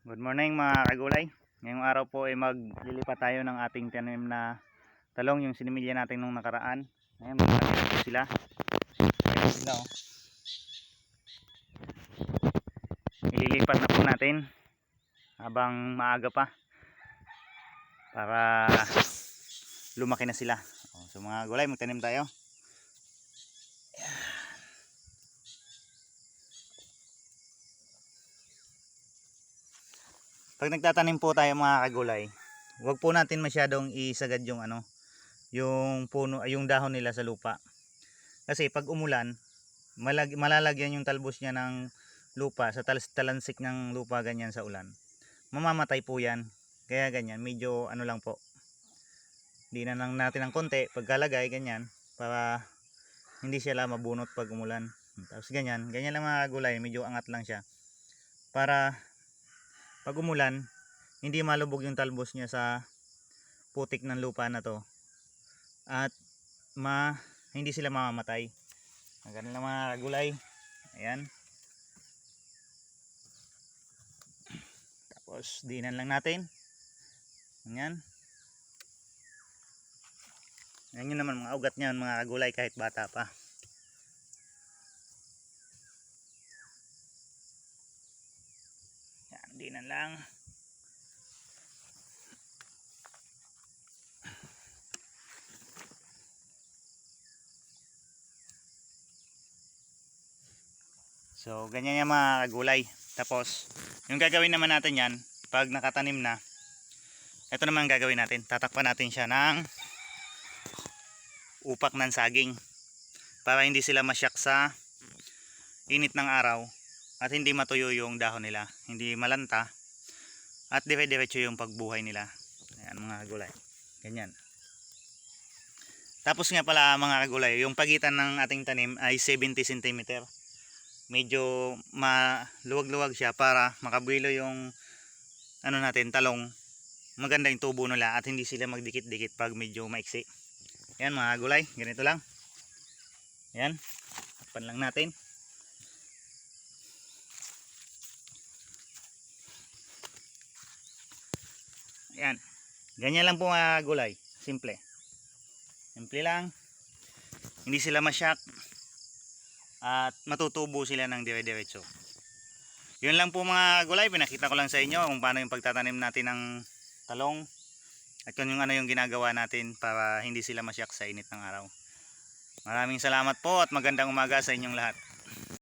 Good morning mga kagulay. Ngayong araw po ay maglilipat tayo ng ating tanim na talong, yung sinimilya natin nung nakaraan. Ngayon magkakita po sila. Ayan sila oh. Ililipat na po natin habang maaga pa para lumaki na sila. So mga gulay, magtanim tayo. Pag nagtatanim po tayo mga kagulay, huwag po natin masyadong isagad yung yung puno, yung dahon nila sa lupa. Kasi pag umulan, malalagyan yung talbos niya ng lupa sa talansik ng lupa ganyan sa ulan. Mamamatay po yan. Kaya ganyan, medyo ano lang po. Di na lang natin ng konti pagkalagay ganyan para hindi sila mabunot pag umulan. Tapos ganyan lang mga kagulay, medyo angat lang siya. Para pag umulan, hindi malubog yung talbos niya sa putik ng lupa na to. At hindi sila mamamatay. Ganun lang mga kagulay. Ayan. Tapos diinan lang natin. Ayan. Ayan yun naman mga ugat niyan mga kagulay kahit bata pa. Ayan, diinan lang. So ganyan yan mga kagulay. Tapos yung gagawin naman natin yan, pag nakatanim na, ito naman ang gagawin natin. Tatakpan natin siya ng upak ng saging para hindi sila masyak sa init ng araw at hindi matuyo yung dahon nila, hindi malanta at dire-diretso yung pagbuhay nila. Ayan mga kagulay, ganyan. Tapos nga pala mga kagulay, yung pagitan ng ating tanim ay 70 cm. Medyo maluwag-luwag siya para makabuelo yung natin talong, maganda yung tubo nila at hindi sila magdikit-dikit pag medyo maiksi. Ayan mga kagulay, ganito lang. Ayan, takpan lang natin. Ayan, ganyan lang po mga kagulay, simple lang, hindi sila masyak at matutubo sila ng dire-diretso. Yun lang po mga kagulay, pinakita ko lang sa inyo kung paano yung pagtatanim natin ng talong at kung yung yung ginagawa natin para hindi sila masyak sa init ng araw. Maraming salamat po at magandang umaga sa inyong lahat.